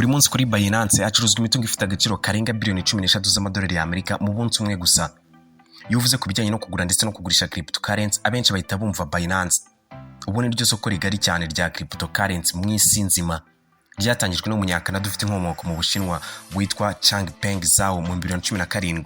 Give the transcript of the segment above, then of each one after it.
buri munsi kuri Binance acuruzwa imitungo ifite agaciro karenga biliyoni 13 z'amadolari y'Amerika mu bunsi umwe gusa. Iyo uvuze ku bijyanye no kugura ndetse no kugurisha cryptocurrency, abenshi bahita bumva Binance. Ubu ni ryo soko rigari cyane rya cryptocurrency mu isi nzima. Ryatangijwe n'umunyakanada ufite inkomoko mu Bushinwa witwa Changpeng Zhao mu 2017.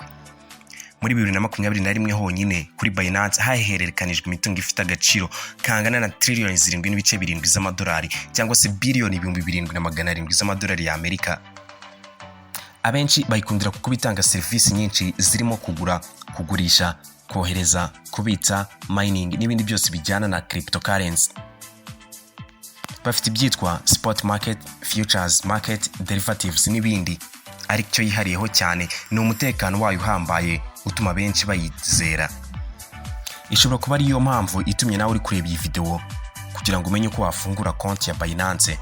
Muri 2021 honyine kuri Binance hahererekanijwe imitungo ifite agaciro kangana na trillions 7.7 z'amadolari cyangwa se biliyoni 7,700 z'amadolari y'Amerika. Abenshi bayikundira kuko bitanga serivisi nyinshi zirimo kugura, kugurisha, kohereza, kubitsa, mining n'ibindi byose bijyana na cryptocurrency. Bafite ibyitwa spot market, futures market, derivatives n'ibindi. Ariko yihariyeho cyane ni umutekano wayo uhambaye utuma benshi bayizera. Ishobora kuba ariyo mpamvu itumye nawe uri kureba iyi video kugira ngo umenye uko wafungura konti ya Binance.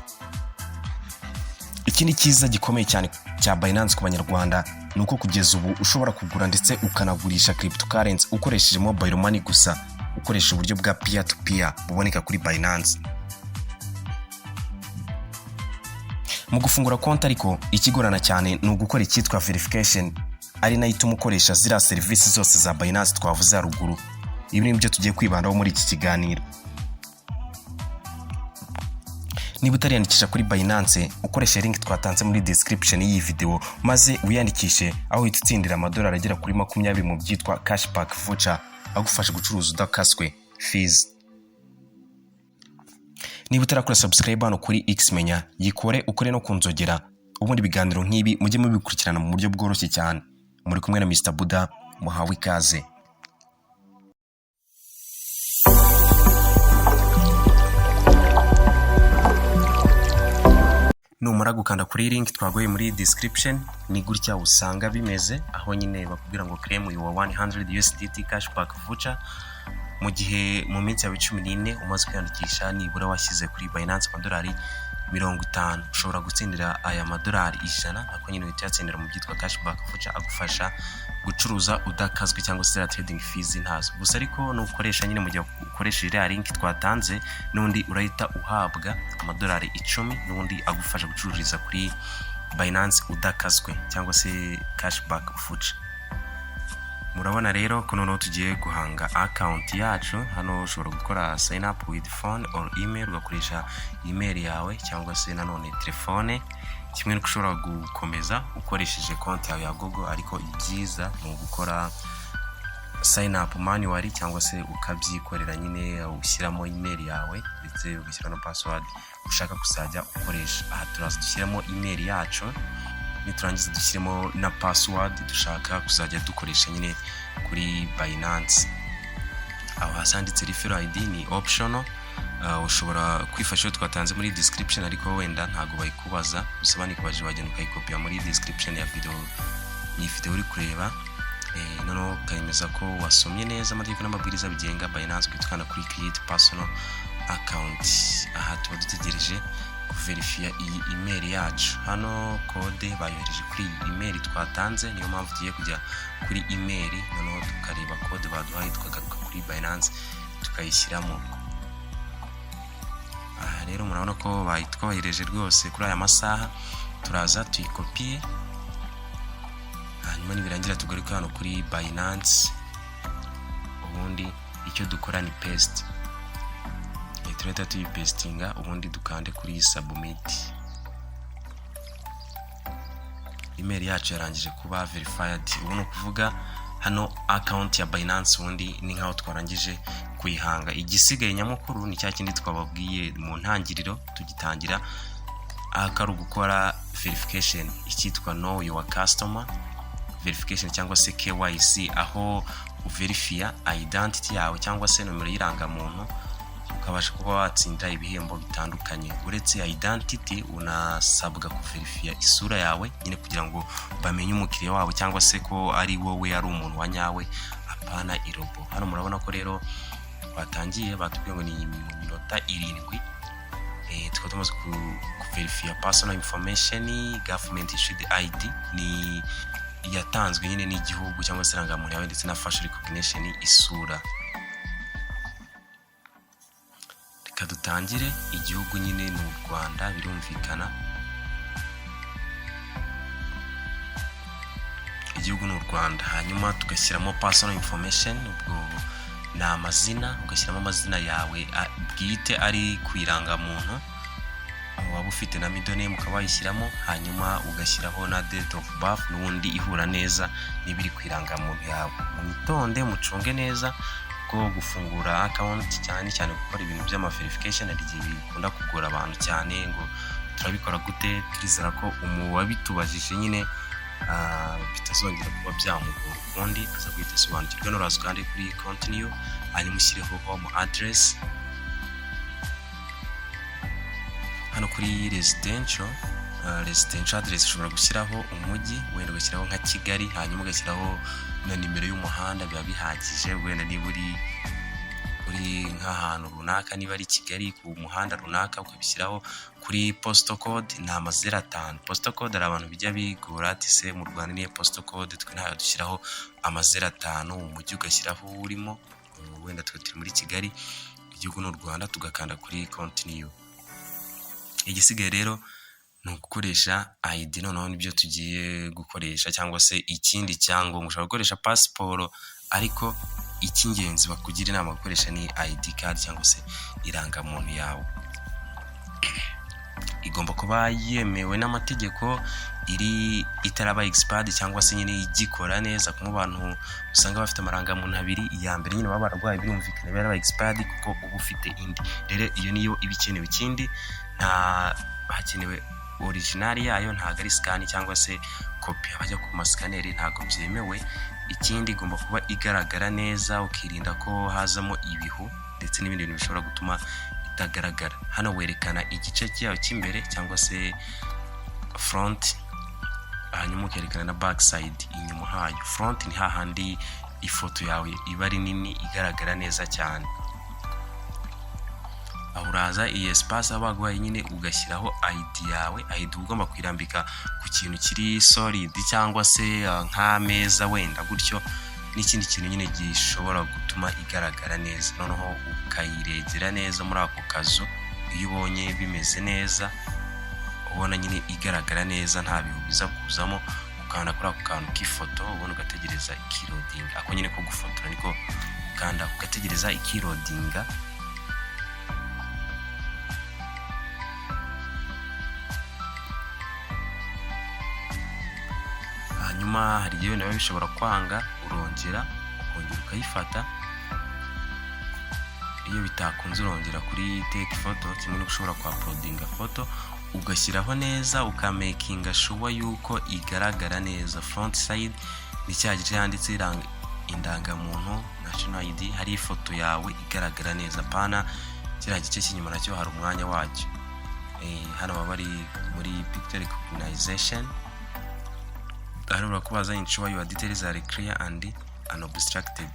Ikindi cyiza gikomeye cyane cya Binance ku banyarwanda ni uko kugeza ubu ushobora kugura ndetse ukanagurisha cryptocurrency ukoresheje mobile money gusa, ukoresha uburyo bwa peer to peer buboneka kuri Binance. Mu gufungura konti ariko ikigorana cyane ni ugukora icyitwa verification, ari nayo ituma ukoresha zira serivisi zose za Binance twavuze haruguru. Ibi ni byo tugiye kwibandaho muri iki kiganiro. Niba utariyandikisha kuri Binance, ukoresha link twatanze muri description y'iyi video maze uyandikishe, aho uhita utsindira amadolari agera kuri 20 mu byitwa cashback voucher agufasha gucuruza udakaswe fees. Niba utarakora subscribe hano kuri X menya yikore, ukore no kunzogera, ubundi biganiro nk'ibi mujye mubikurikirana mu buryo bworoshye cyane. Muri kumwe na Mr Buda, muhawe ikaze. Numara gukanda kuri link twagoye muri description, ni gutya usanga bimeze, aho nyine bakubwira ngo claim your 100 USDT cashback voucher mu gihe mu minsi ya 14 umaze kwiyandikisha nibura washyize kuri Binance amadolari 50. Ushobora gutsindira aya madolari 100 nako nyine witatsindira mu byitwa cashback voucher agufasha gucuruza udakazwe cyangwa se trading fees ntazo. Gusa ariko nukoresha nyine mu gihe ukoresha iriya link twatanze n'undi urahita uhabwa amadolari 10 n'undi agufasha gucururiza kuri Binance udakazwe cyangwa se cashback voucher. Murabona rero ko noneho tugiye guhanga account yacu. Hano ushobora gukora sign up with phone or email, ugakoresha email yawe cyangwa se nanone telefone. Kimwe nuko ushobora gukomeza ukoresheje konti yawe ya Google, ariko byiza mu gukora sign up manually cyangwa se ukabyikorera nyine ushyiramo email yawe ndetse ugashyira na password ushaka kuzajya ukoresha. Aha turaza dushyiramo email yacu, niturangiza dushyiremo na password dushaka kuzajya dukoresha nyine kuri Binance. Aho hasanditse referral ID ni optional. Ushobora kwifashisha twatanze muri description, ariko wenda ntago bayikubaza, bisobanuye kubaje wagenda ukayikopia muri description ya video. Ni video uri kureba noneho kayemeza ko wasomye neza amategeko n'amabwiriza bigenga Binance kwitwara kuri create personal account. Aha tuba dutegereje kuverifya iyi email yacu. Hano code bayohereje kuri email twatanze, niyo mpamvu tugiye kujya kuri email noneho tukareba code baduhaye, tukagaruka kuri Binance tukayishyiramo. Aha rero murabona ko bayitwohereje rwose kuri aya masaha. Turaza tuyikopie, hanyuma nibirangira tugaruka hano kuri Binance, ubundi icyo dukora ni paste. Tureta tuyipestinga, ubundi dukande kuri submit. Email yacu yarangije kuba verified. Ubu no kuvuga hano account ya Binance ubundi ni nkaho twarangije kuyihanga. Igisigaye nyamukuru ni cya kindi twababwiye mu ntangiriro tugitangira, akaru gukora verification, icyitwa know your customer verification cyangwa se KYC, aho uverifya identity yawe cyangwa se nomero y'irangamuntu ukabasha kuba watsinda ibihembo bitandukanye. Uretse identity unasabwa kuverifya isura yawe nyine kugira ngo bamenye umukiriya wabo cyangwa se ko ari wowe ari umuntu wa nyawe, apana irobo. Hano murabona ko rero batangiye batubwiye ngo ni minota 7. Tukaba tumaze kuverifya personal information, government issued ID ni yatanzwe nyine n'igihugu cyangwa se irangamuntu yawe ndetse na facial recognition isura. Reka dutangire. Igihugu nyine ni Rwanda birumvikana. igihugu n'u Rwanda. Hanyuma tugashyiramo personal information, ubwo ni amazina, ugashyiramo amazina yawe bwite ari kwiranga muntu, waba ufite na middle name ukaba wayishyiramo, hanyuma ugashyiraho na date of birth n'ubundi ihura neza n'ibiri kwiranga muntu yawe. Mwitonde mucunge neza ko gufungura account cyane gukora ibintu by'ama verification ari igihe bikunda kugora abantu cyane, ngo turabikora gute. Turizera ko wabitubajije nyine bitazongera kuba byamugora ukundi, aza guhita asobanukirwa n'uraza kandi kuri continue, hanyuma ushyireho home address. Hano kuri residential address ushobora gushyiraho umujyi, wenda ugashyiraho nka Kigali, hanyuma ugashyiraho na nimero y'umuhanda, biba bihagije. Wenda niba uri nk'ahantu runaka, niba ari Kigali ku muhanda runaka, ukabishyiraho kuri postal code ni 05. Postal code ari abantu bijya bigora ati se mu Rwanda niye postal code, twe ntayo dushyiraho 05. Umujyi ugashyiraho urimo, wenda twe turi muri Kigali, igihugu n'u Rwanda, tugakanda kuri continue. Igisigaye rero ni ugukoresha ID. Noneho nibyo tugiye gukoresha, cyangwa se ikindi cyangombwa. Ushobora gukoresha passport, ariko icy'ingenzi bakugira inama gukoresha ni ID card cyangwa se irangamuntu yawe. Igomba kuba yemewe n'amategeko, itaraba expired, cyangwa se nyine igikora neza. Ku bantu usanga bafite amarangamuntu abiri, iya mbere nyine baba barwaye, birumvikana yaraba expired kuko uba ufite indi. Rero iyo niyo ibikenewe. Ikindi hakenewe original yayo, ntago ari scan cyangwa se copy abajya ku mascanner, ntago byemewe. Ikindi igomba kuba igaragara neza, ukirinda ko hazamo ibihu ndetse n'ibindi bintu bishobora gutuma itagaragara. Hano werekana igice cyayo cy'imbere cyangwa se front, hanyuma ukerekana na back side inyuma hayo. Front ni hahandi ifoto yawe iba ari nini igaragara neza cyane. Aho uraza iyi espace abagwaye nyine ugashyiraho ID yawe. ID ugomba kwirambika ku kintu kiri solid cyangwa se nk'ameza wenda gutyo, n'ikindi kintu nyine gishobora gutuma igaragara neza. Noneho ukayiregera neza muri ako kazu. Iyo ubonye bimeze neza, ubona nyine igaragara neza, nta bintu biza kuzamo, ukanda kuri ako kantu k'ifoto, ubona ugategereza ikiloading. Ako nyine ko gufotora niko ukanda ugategereza ikiloadinga. Hanyuma hari igihe nawe bishobora kwanga, ukongera ukayifata. Iyo bitakunze urongera kuri take photo, kimwe no gushobora kwa uploadinga photo, ugashyiraho neza, ukamakinga sure yuko igaragara neza. Front side ni cya gice yanditse indangamuntu, national ID, hari ifoto yawe igaragara neza. Pana kiriya gice cy'inyuma nacyo hari umwanya wacyo. Hano baba bari muri picture recognition. Hano barakubaza ensure your details are clear and unobstructed.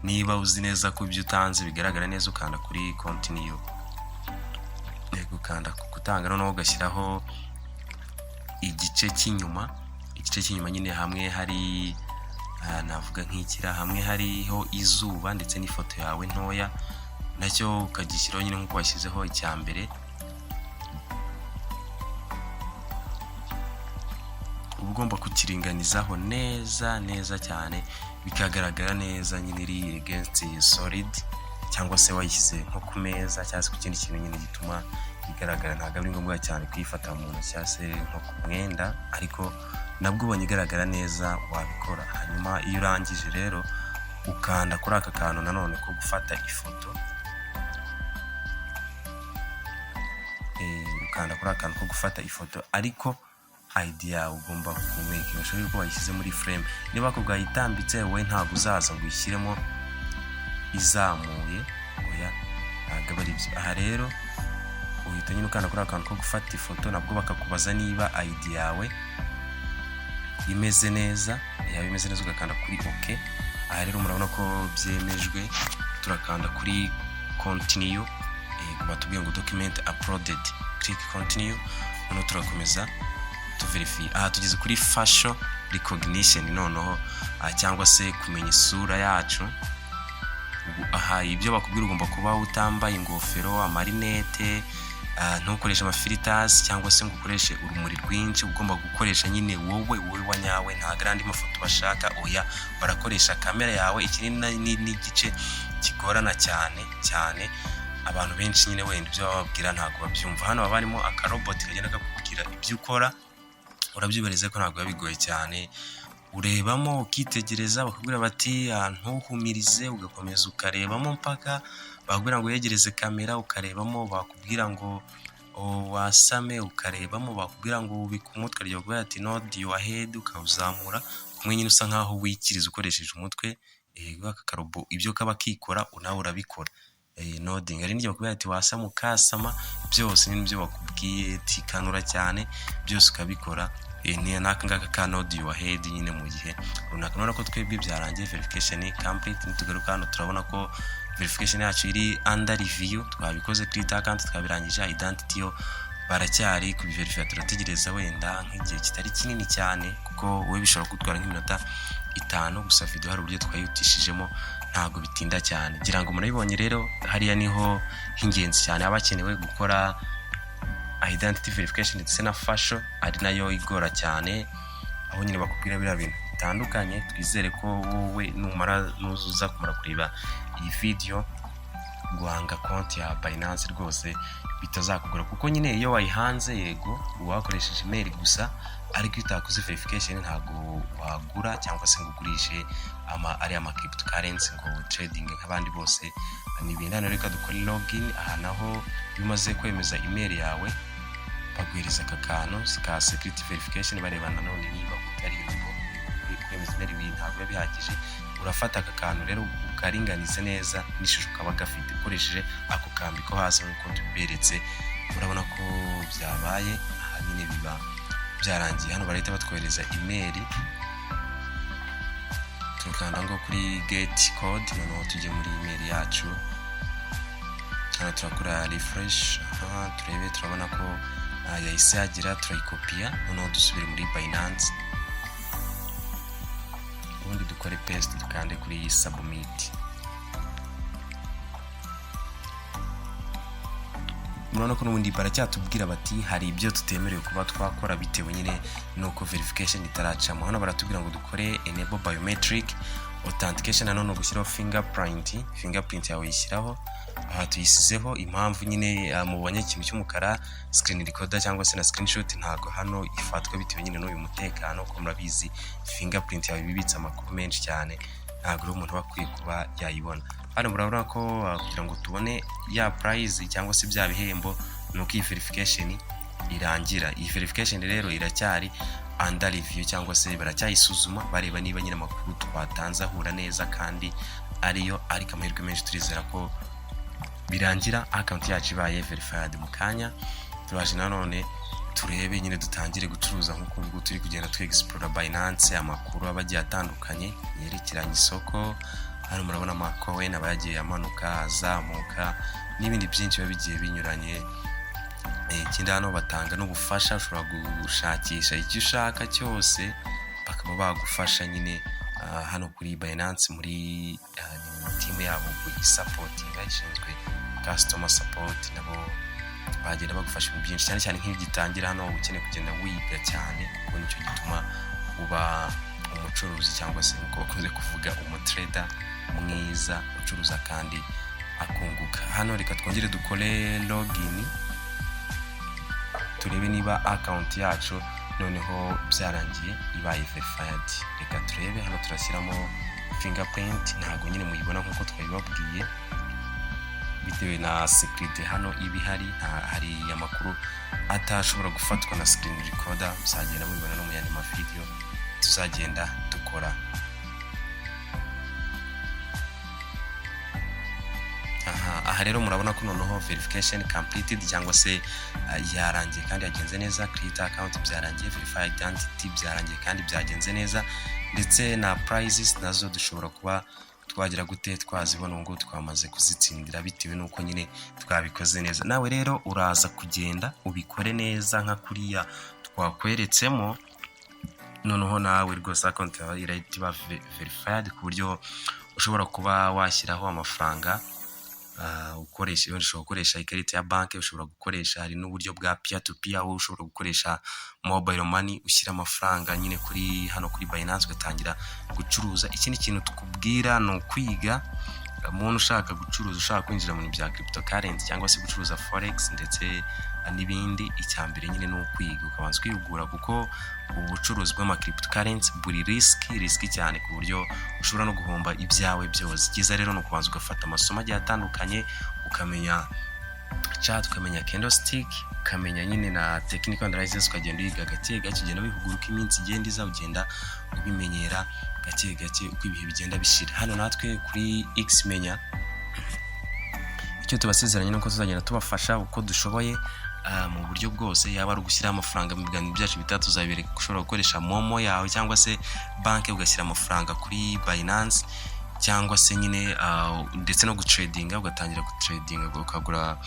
Niba uzi neza ko ibyo utanze bigaragara neza, ukanda kuri continue. Ukanda gutanga, noneho ugashyiraho igice cy'inyuma. Igice cy'inyuma nyine hamwe hari navuga nk'ikira, hamwe hariho izuba ndetse n'ifoto yawe ntoya, nacyo ukagishyiraho nyine nk'uko washyizeho icya mbere. Ugomba kukiringanizaho neza cyane, bikagaragara neza nyine iri against solid, cyangwa se wayishyize nko ku meza cyangwa se ku kindi kintu nyine gituma igaragara. Ntabwo ari ngombwa cyane kuyifata mu ntoki cyangwa se nko ku mwenda, ariko nabwo ubonye igaragara neza wabikora. Hanyuma iyo urangije rero ukanda kuri aka kantu nanone ko gufata ifoto. Ukanda kuri aka kantu ko gufata ifoto, ariko idea ugomba kumeka ushobora ko wayishyize muri frame. Niba bakubwaye itambitse, wowe ntabwo uzaza ngo uyishyiremo izamuye, oya, ntabwo ari byo. Aha rero uhita nyine ukanda kuri akantu ko gufata ifoto, nabwo bakakubaza niba idea yawe imeze neza. Yaba imeze neza ugakanda kuri OK. Aha rero murabona ko byemejwe, turakanda kuri continue. Batubwiye ngo document uploaded, click continue. Noneho turakomeza verify. Aha tugeze kuri facial recognition, noneho cyangwa se kumenya isura yacu. Aha ibyo bakubwira ugomba kuba utambaye ingofero, amarinete, ntukoreshe amafilters cyangwa se ngo ukoreshe urumuri rwinshi. Ugomba gukoresha nyine wowe wanyawe, nta grandi mafoto bashaka. Oya, barakoresha kamera yawe. Iki ni igice kigorana cyane abantu benshi nyine wenda ibyo bababwira ntabwo babyumva. Hano haba harimo akarobot kagenda kakubwira ibyo ukora, urabyibereze ko ntabwo bigoye cyane. Urebamo ukitegereza, bakubwira bati ntuhumirize, ugakomeza ukarebamo mpaka bakubwira ngo yegereze kamera, ukarebamo. Bakubwira ngo wasame, ukarebamo. Bakubwira ngo ubike umutwe, ryo bakubwira ati nod your head, ukawuzamura kumwe nyine usa nkaho wikiriza ukoresheje umutwe. Akarobo ibyo kaba kikora nawe urabikora. Nodding ari n'ibyo bakubwira ati wasama, ukasama, byose n'ibyo bakubwiye tikanura cyane, byose ukabikora. Ni ngaka ka nod your head nyine mu gihe runaka. None ko twebwe byarangiye verification complete. Nitugaruka hano turabona ko verification yacu iri under review. Twabikoze kuri account twabirangije. Identity yo baracyari kubiverify, turategereza wenda nk'igihe kitari kinini cyane, kuko we bishobora gutwara nk'iminota 5 gusa. Video hari uburyo twayutishijemo, ntago bitinda cyane. Ngira ngo murabibonye rero, hariya niho hingenzi cyane abakenewe gukora identity verification ndetse na fashion, ari nayo igora cyane, aho nyine bakubwira biriya bintu bitandukanye. Twizere ko wowe nuzuza kumara kureba iyi video guhanga konti ya Binance rwose bitazakugura, kuko nyine iyo wayihanze yego wakoresheje email gusa, ariko utakoze verification ntago wagura cyangwa se ngo ugurishe ari ama cryptocurrency ngo trading nk'abandi bose. Ni ibintu hano reka dukora login. Aha naho bimaze kwemeza email yawe, baguhereza aka kantu ka security verification, barebana none niba utari ngo kwemeza email ntabwo bihagije. Urafata aka kantu rero ukaringanize neza n'ishusho kaba gafite ukoresheje ako kambi ko hasi nk'uko tuberetse. Urabona ko byabaye. Aha nyine biba byarangiye. Hano barahita batwohereza email, tukanda ngo kuri get code. Noneho tujye muri email yacu. Hano turakora refresh. Turebe, turabona ko yahise yagira, turayikopiya. Noneho dusubire muri Binance, ubundi dukore paste, dukande kuri submit. Murabona ko n'ubundi baracyatubwira bati hari ibyo tutemerewe kuba twakora bitewe nyine nuko verification itaracamo. Hano baratubwira ngo dukore enable biometric authentication, none gushyiraho fingerprint yawe yishyiraho. Aha tuyisizeho. Impamvu nyine mubonye ikintu cy'umukara screen recorder cyangwa se na screenshot, ntago hano ifatwa bitewe nyine n'uyu mutekano, ko murabizi fingerprint yawe bibitse amakuru menshi cyane, ntago umuntu bakwiye kuba yayibona. Hano murabona ko kugira ngo tubone ya prize cyangwa se bya bihembo, nuko iyi verification irangira. Iyi verification rero iracyari under review cyangwa se baracyayisuzuma, bareba niba nyine amakuru twatanze ahura neza kandi ariyo. Ariko amahirwe menshi turizera ko birangira account yacu ibaye verified mu kanya. Turaje nanone turebe nyine dutangire gucuruza nk'uko ubwo turi kugenda explore Binance, amakuru abagiye atandukanye yerekeranye isoko. Hano murabona amacoin abagiye amanuka, azamuka, n'ibindi byinshi bigiye binyuranye. Ikindi hano batanga n'ubufasha, ushobora gushakisha icyo ushaka cyose bakaba bagufasha nyine. Hano kuri Binance muri team yabo support bashinzwe customer support, nabo bagenda bagufasha mu byinshi cyane cyane nk'igitangira. Hano ukeneye kugenda wiga cyane, kuko nicyo gituma uba umucuruzi cyangwa se uko bakunze kuvuga umutrader mwiza ucuruza kandi akunguka. Hano reka twongere dukore login, turebe niba account yacu noneho byarangiye ibaye verified. Reka turebe. Hano turashyiramo fingerprint, ntago nyine muyibona nk'uko twabibabwiye bitewe na security hano ibihari. Hari amakuru atashobora gufatwa na screen recorder, muzagenda mubibona no mu yandi video tuzagenda dukora. Aha rero murabona ko noneho verification completed cyangwa se yarangiye kandi yagenze neza. Create account byarangiye, verify identity byarangiye kandi byagenze neza, ndetse na prizes nazo dushobora kuba twagira gute twazibona ngo twamaze kuzitsindira bitewe nuko nyine twabikoze neza. Nawe rero uraza kugenda ubikore neza nka kuriya twakweretsemo, noneho nawe rwose account yawe irahita iba verified ku buryo ushobora kuba washyiraho amafaranga ushobora gukoresha ikarita ya banki, ushobora gukoresha, hari n'uburyo bwa peer to peer aho ushobora gukoresha mobile money ushyira amafaranga nyine kuri hano kuri Binance ugatangira gucuruza. Ikindi kintu tukubwira ni ukwiga. Umuntu ushaka gucuruza, ushaka kwinjira mu bintu bya cryptocurrency cyangwa se gucuruza forex ndetse n'ibindi, icyambere nyine ni ukwiga, ukabanza kwihugura, kuko ubucuruzi bw'ama cryptocurrency buri risky cyane ku buryo ushobora no guhomba ibyawe byose. Byiza rero ni ukubanza ugafata amasomo agiye atandukanye, ukamenya chart, ukamenya candlestick, ukamenya nyine na technical analysis, ukagenda uyiga gake gake, ugenda wihugura uko iminsi igenda iza, ugenda ubimenyera gake gake uko ibihe bigenda bishira. Hano natwe kuri X Menya icyo tubasezeranye nuko tuzagenda tubafasha uko dushoboye mu buryo bwose, yaba ari ugushyira amafaranga mu biganiro byacu bitatu, tuzabereka ushobora gukoresha momo yawe cyangwa se banki ugashyira amafaranga kuri Binance, cyangwa se nyine ndetse no gutradinga, ugatangira gutradinga, ukagura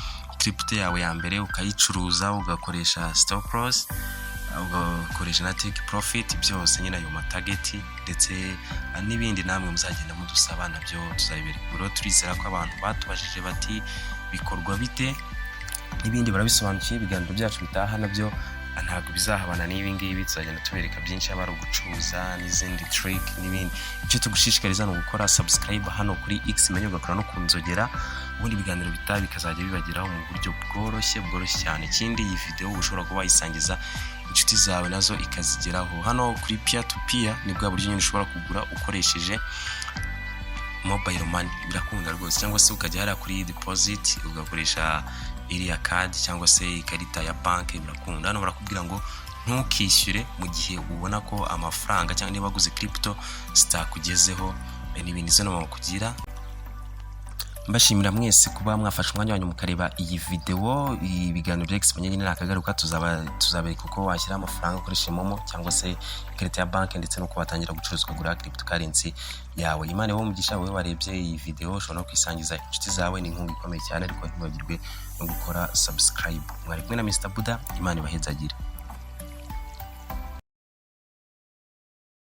crypto yawe ya mbere ukayicuruza, ugakoresha stop loss, ugakoresha na take profit, byose nyine ayo matarget ndetse n'ibindi namwe muzagenda mudusaba nabyo tuzabibereka. Bro, turizera ko abantu batubajije bati bikorwa bite n'ibindi barabisobanukiye. Ibiganiro byacu bitaha nabyo ntabwo bizahabana n'ibi ngibi, tuzagenda tubereka byinshi, yaba ari ugucuruza n'izindi trick n'ibindi. Icyo tugushishikariza ni ugukora subscribe hano kuri X Menya, ugakora no kunzogera, ubundi ibiganiro bitaha bikazajya bibageraho mu buryo bworoshye cyane. Ikindi, iyi video ushobora kuba wayisangiza inshuti zawe nazo ikazigeraho. Hano kuri peer to peer ni bwa buryo nyine ushobora kugura ukoresheje mobile money, birakunda rwose, cyangwa se ukajya hariya kuri deposit ugakoresha iriya card cyangwa se ikarita ya banki, birakunda. Hano barakubwira ngo ntukishyure mu gihe ubona ko amafaranga cyangwa niba waguze crypto zitakugezeho n'ibindi. Zo nama kugira mbashimira mwese kuba mwafashe umwanya wanyu mukareba iyi video. Ibiganiro bya X Menya nyine nakagaruka, tuzabereka uko washyira amafaranga ukoresheje momo cyangwa se ikarita ya banki, ndetse no kubatangira gucuruza ukagura cryptocurrency yawe. Imana wo mugisha, wowe warebye iyi video ushobora no kwisangiza inshuti zawe, ni inkunga ikomeye cyane, ariko ntibagirwe no gukora subscribe. Mwari kumwe na Mr Buda, Imana ibahezagire.